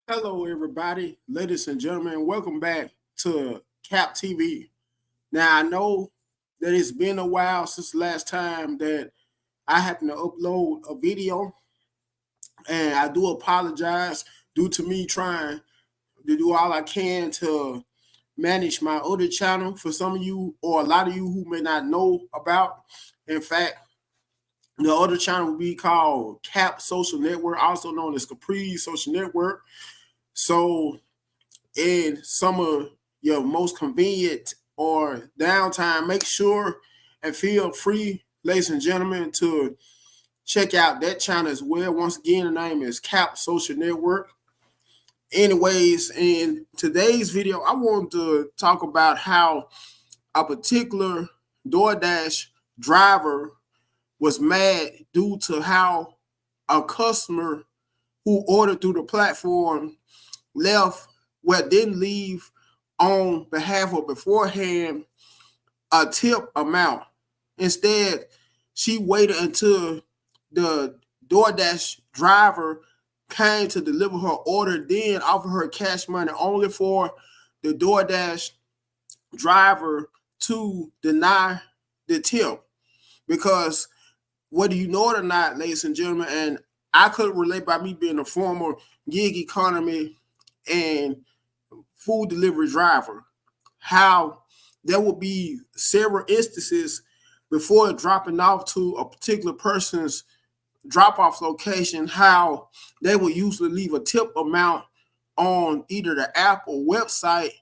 Hello, everybody, ladies and gentlemen. Welcome back to CapT.V. Now, I know that it's been a while since the last time that I happened to upload a video, and I do apologize due to me trying to do all I can to manage my other channel for some of you or a lot of you who may not know about. In fact, the other channel will be called Cap Social Network, also known as Capri Social Network. So in some of your most convenient or downtime, make sure and feel free, ladies and gentlemen, to check out that channel as well. Once again, the name is Cap Social Network. Anyways, in today's video, I want to talk about how a particular DoorDash driver was mad due to how a customer who ordered through the platform left didn't leave on behalf of beforehand a tip amount. Instead, she waited until the DoorDash driver came to deliver her order, then offered her cash money only for the DoorDash driver to deny the tip. Because whether you know it or not, ladies and gentlemen, and I could relate by me being a former gig economy and food delivery driver, how there will be several instances before dropping off to a particular person's drop-off location, how they will usually leave a tip amount on either the app or website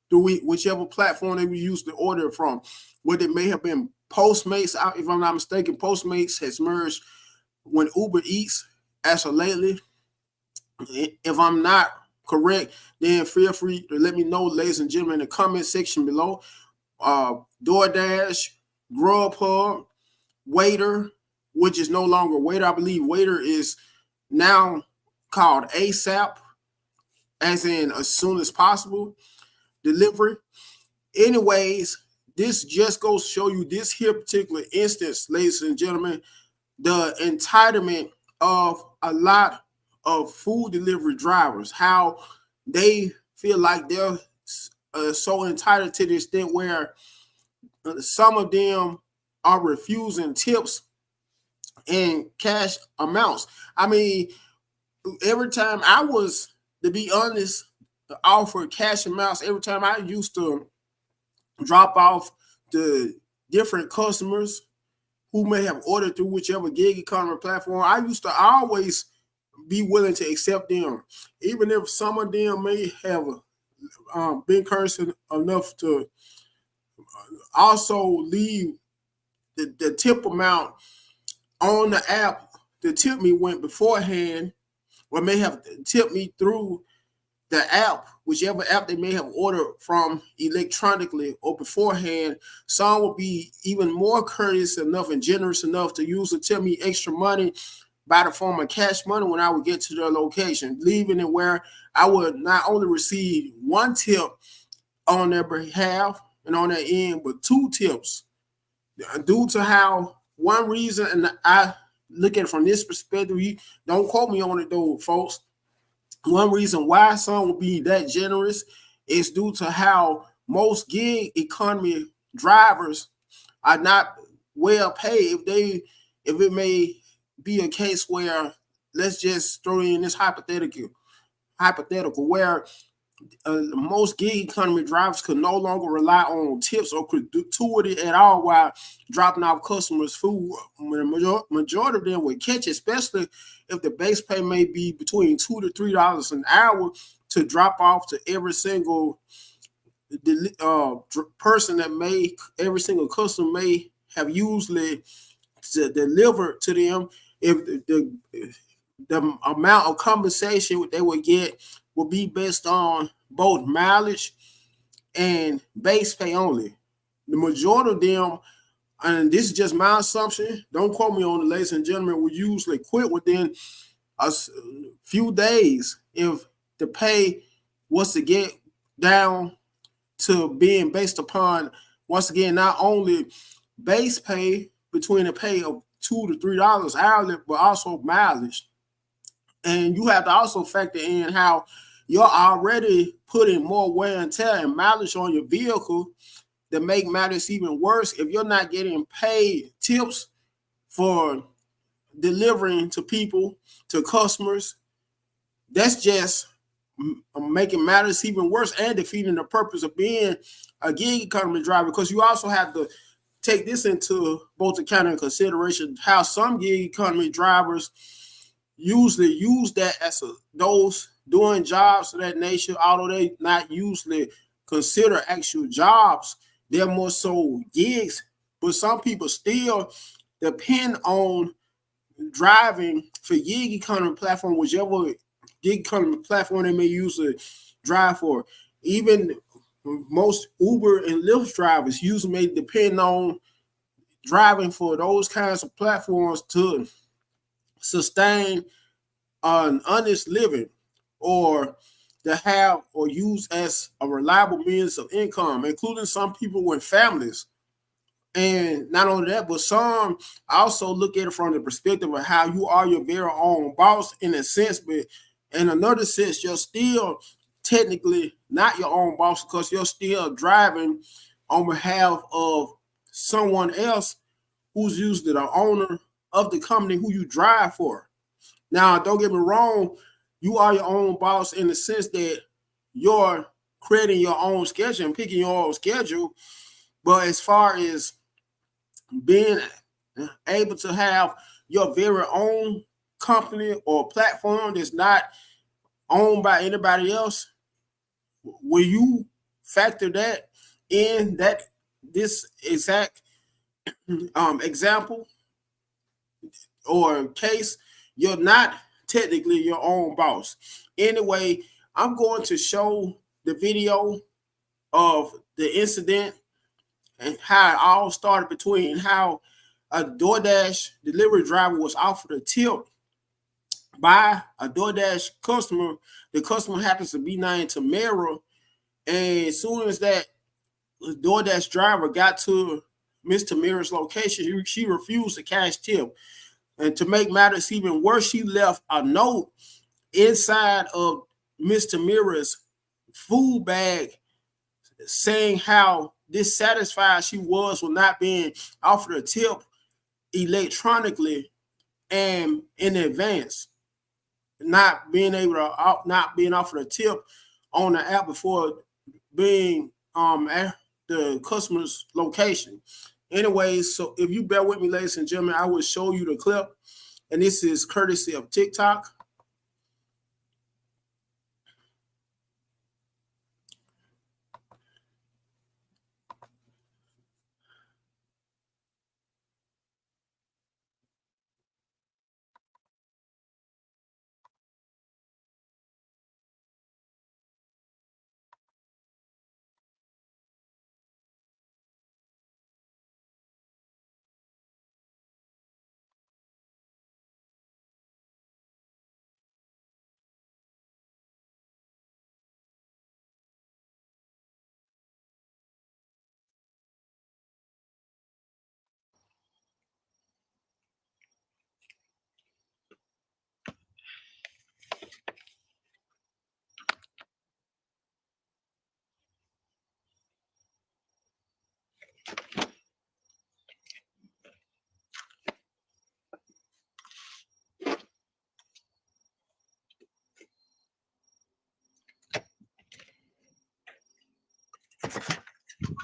through whichever platform they will use to order from. Whether it may have been Postmates, if I'm not mistaken, Postmates has merged when Uber Eats as of lately. If I'm not correct, then feel free to let me know, ladies and gentlemen, in the comment section below. DoorDash, Grubhub, Waiter, which is no longer Waiter. I believe Waiter is now called ASAP, as in as soon as possible delivery. Anyways, this just goes to show you this here particular instance, ladies and gentlemen, the entitlement of a lot of food delivery drivers, how they feel like they're so entitled to the extent where some of them are refusing tips and cash amounts. I mean, every time I was, to be honest, offered cash amounts, every time I used to drop off the different customers who may have ordered through whichever gig economy platform, I used to always be willing to accept them, even if some of them may have been cursing enough to also leave the tip amount on the app. The tip me went beforehand, or may have tipped me through the app, whichever app they may have ordered from electronically or beforehand. Some will be even more courteous enough and generous enough to use to tip me extra money by the form of cash money when I would get to their location, leaving it where I would not only receive one tip on their behalf and on their end, but two tips. Due to how one reason, and I look at it from this perspective, you don't quote me on it though, folks. One reason why some will be that generous is due to how most gig economy drivers are not well paid. If it may be a case where, let's just throw in this hypothetical where most gig economy drivers could no longer rely on tips or gratuity at all while dropping off customers' food. The majority of them would catch, especially if the base pay may be between $2 to $3 an hour to drop off to every single person every single customer may have usually to deliver to them. If the amount of compensation they would get will be based on both mileage and base pay only. The majority of them, and this is just my assumption, don't quote me on it, ladies and gentlemen, will usually quit within a few days if the pay was to get down to being based upon, once again, not only base pay between a pay of $2 to $3 hourly, but also mileage. And you have to also factor in how you're already putting more wear and tear and mileage on your vehicle. To make matters even worse, if you're not getting paid tips for delivering to people, to customers, that's just making matters even worse and defeating the purpose of being a gig economy driver, because you also have to take this into both account and consideration how some gig economy drivers usually use that as those doing jobs of that nature, although they not usually consider actual jobs, they're more so gigs. But some people still depend on driving for gig economy platform, whichever gig economy platform they may use to drive for. Even most Uber and Lyft drivers usually may depend on driving for those kinds of platforms to sustain an honest living, or to have or use as a reliable means of income, including some people with families. And not only that, but some also look at it from the perspective of how you are your very own boss in a sense, but in another sense, you're still technically not your own boss because you're still driving on behalf of someone else who's usually the owner of the company who you drive for. Now, don't get me wrong, you are your own boss in the sense that you're creating your own schedule and picking your own schedule. But as far as being able to have your very own company or platform that's not owned by anybody else, will you factor that in that this exact example or case? You're not technically your own boss. Anyway, I'm going to show the video of the incident and how it all started, between how a DoorDash delivery driver was offered a tip by a DoorDash customer. The customer happens to be named Tamara. And as soon as that DoorDash driver got to Miss Tamara's location, she refused to cash tip. And to make matters even worse, she left a note inside of Miss Tamara's food bag saying how dissatisfied she was with not being offered a tip electronically and in advance, not being able to not being offered a tip on the app before being at the customer's location. Anyways, so if you bear with me, ladies and gentlemen, I will show you the clip, and this is courtesy of TikTok.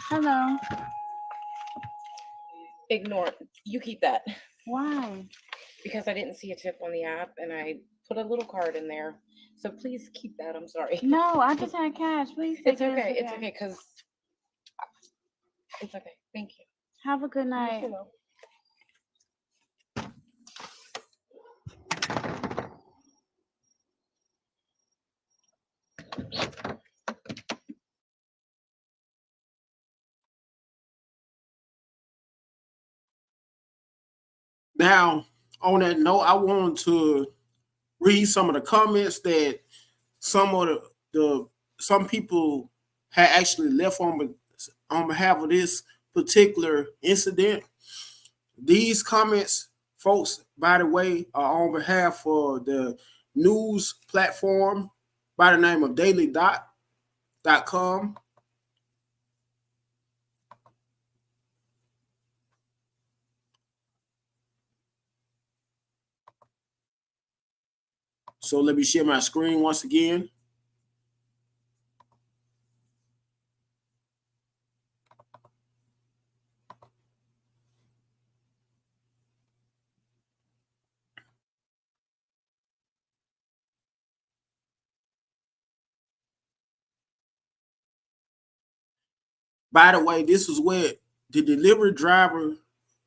Hello. Ignore it. You keep that. Why? Because I didn't see a tip on the app and I put a little card in there. So please keep that. I'm sorry. No, I just had cash. Please take It's okay. It's okay. okay because it's okay. Thank you. Have a good night. Now, on that note, I want to read some of the comments that some of the some people had actually left on behalf of this particular incident. These comments, folks, by the way, are on behalf of the news platform by the name of daily.com. So let me share my screen once again. By the way, this is where the delivery driver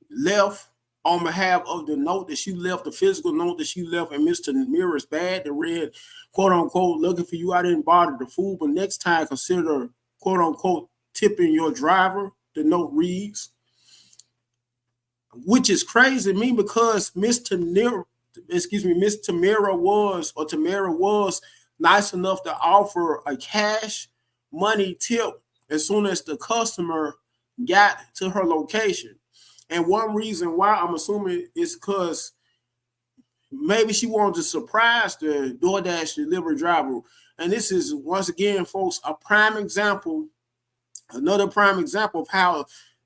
left on behalf of the note that she left, the physical note that she left in Mr. Mira's bag that read, quote unquote, looking for you. I didn't bother the food, but next time consider, quote unquote, tipping your driver. The note reads, which is crazy to me because Miss Tamira was nice enough to offer a cash money tip as soon as the customer got to her location. And one reason why I'm assuming is because maybe she wanted to surprise the DoorDash delivery driver. And this is, once again, folks, a prime example, another prime example of how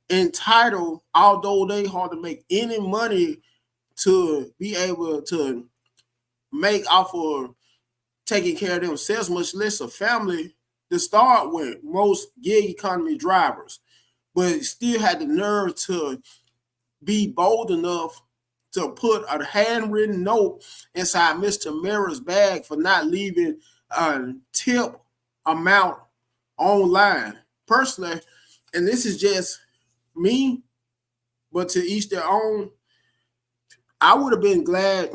entitled, although they hard to make any money to be able to make off of taking care of themselves, much less a family, to start with most gig economy drivers, but still had the nerve to be bold enough to put a handwritten note inside Mr. Mira's bag for not leaving a tip amount online. Personally, and this is just me, but to each their own, I would have been glad,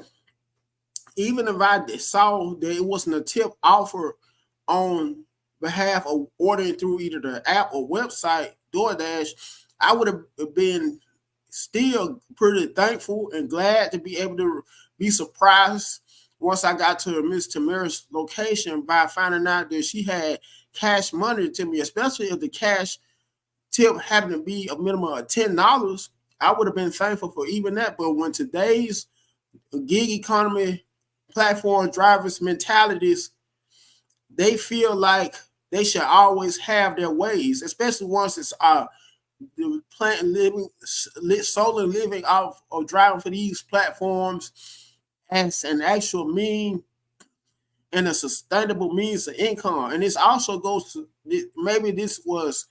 even if I saw that it wasn't a tip offer on behalf of ordering through either the app or website, DoorDash, I would have been still pretty thankful and glad to be able to be surprised once I got to Miss Tamira's location by finding out that she had cash money to me, especially if the cash tip happened to be a minimum of $10. I would have been thankful for even that. But when today's gig economy platform drivers mentalities, they feel like they should always have their ways, especially once it's plant living solely living off of driving for these platforms as an actual mean and a sustainable means of income. And this also goes to, maybe this was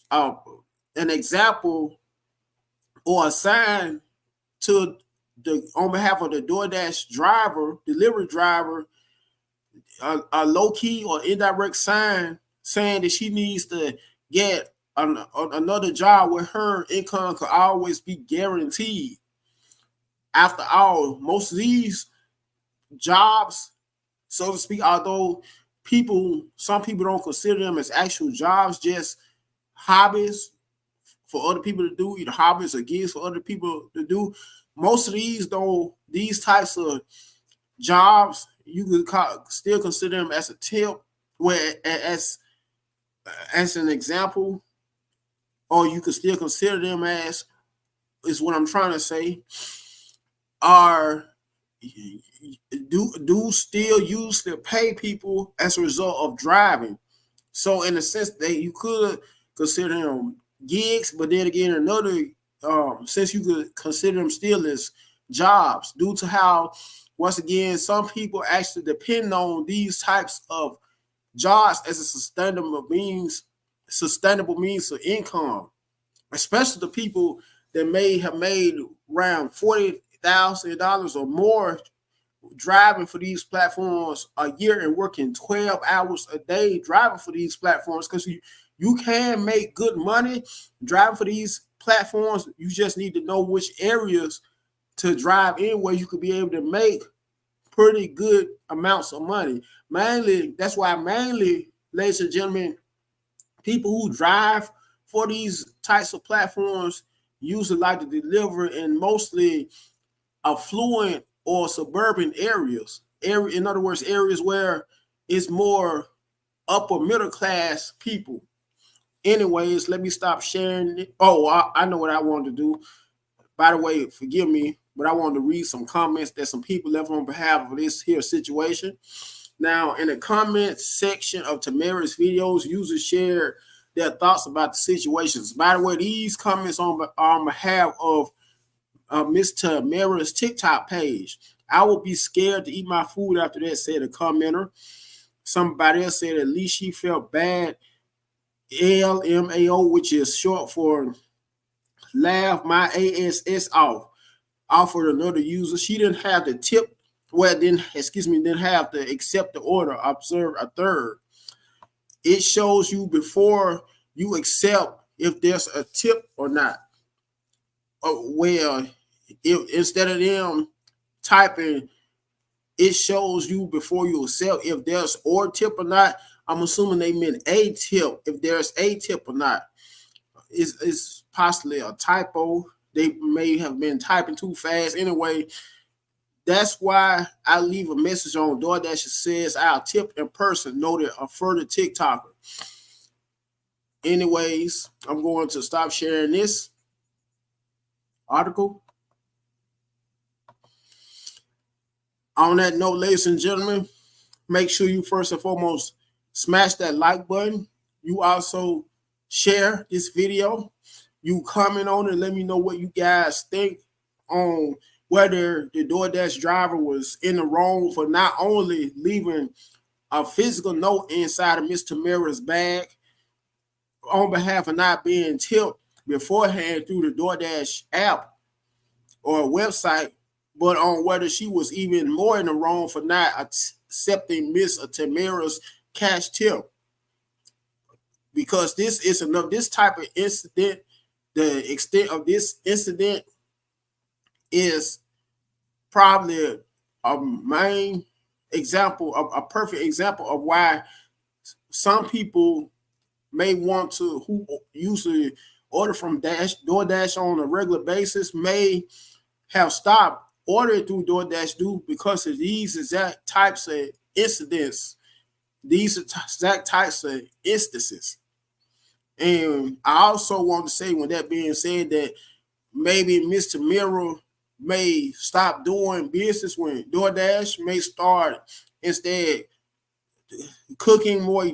uh, an example or a sign to the, on behalf of the DoorDash driver, delivery driver, a low key or indirect sign saying that she needs to get another job where her income could always be guaranteed. After all, most of these jobs, so to speak, although some people don't consider them as actual jobs, just hobbies for other people to do, either hobbies or gigs for other people to do. Most of these, though, these types of jobs, you could still consider them as a tip, where as an example, or you could still consider them as, is what I'm trying to say, are do still use to pay people as a result of driving. So in a sense, you could consider them gigs, but then again, another since you could consider them still as jobs, due to how, once again, some people actually depend on these types of jobs as a sustainable means of income, especially the people that may have made around $40,000 or more driving for these platforms a year and working 12 hours a day driving for these platforms, because you can make good money driving for these platforms. You just need to know which areas to drive in where you could be able to make pretty good amounts of money. Mainly, that's why ladies and gentlemen, people who drive for these types of platforms usually like to deliver in mostly affluent or suburban areas. In other words, areas where it's more upper middle class people. Anyways, let me stop sharing it. Oh, I know what I wanted to do. By the way, forgive me. but I wanted to read some comments that some people left on behalf of this here situation. Now, in the comment section of Tamara's videos, users shared their thoughts about the situations. By the way, these comments on behalf of Miss Tamara's TikTok page. I would be scared to eat my food after that, said a commenter. Somebody else said at least she felt bad. LMAO, which is short for laugh my ass off, offered another user. She didn't have to tip, well, didn't have to accept the order, observe a third. It shows you before you accept if there's a tip or not. Well, instead of them typing, it shows you before you accept if there's or tip or not. I'm assuming they meant a tip, if there's a tip or not. It's possibly a typo. They may have been typing too fast. Anyway, that's why I leave a message on DoorDasher that says I'll tip in person, noted a further TikToker. Anyways, I'm going to stop sharing this article. On that note, ladies and gentlemen, make sure you first and foremost smash that like button. You also share this video. You comment on it and let me know what you guys think on whether the DoorDash driver was in the wrong for not only leaving a physical note inside of Miss Tamara's bag on behalf of not being tipped beforehand through the DoorDash app or website, but on whether she was even more in the wrong for not accepting Miss Tamara's cash tip. Because this is enough, this type of incident, the extent of this incident is probably a main example, a perfect example of why some people may want to, who usually order from DoorDash on a regular basis, may have stopped ordering through DoorDash because of these exact types of incidents, these exact types of instances. And I also want to say, with that being said, that maybe Miss Tamara may stop doing business when DoorDash may start instead cooking more,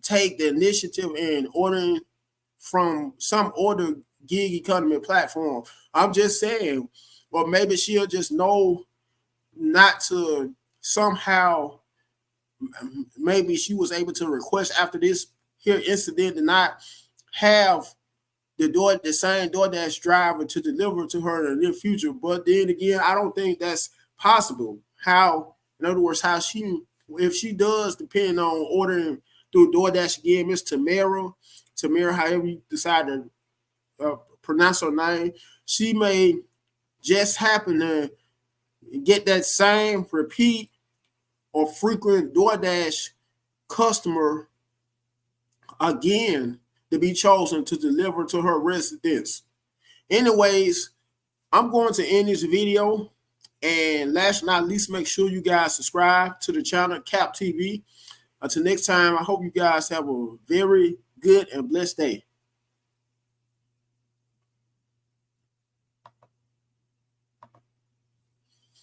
take the initiative in ordering from some order gig economy platform. I'm just saying, or maybe she'll just know not to somehow, maybe she was able to request after this here incident to not have the same DoorDash driver to deliver to her in the near future. But then again, I don't think that's possible. How, in other words, if she does depend on ordering through DoorDash again, Miss Tamara, however you decide to pronounce her name, she may just happen to get that same repeat or frequent DoorDash customer again to be chosen to deliver to her residence. Anyways, I'm going to end this video. And last but not least, make sure you guys subscribe to the channel CapT.V. Until next time, I hope you guys have a very good and blessed day.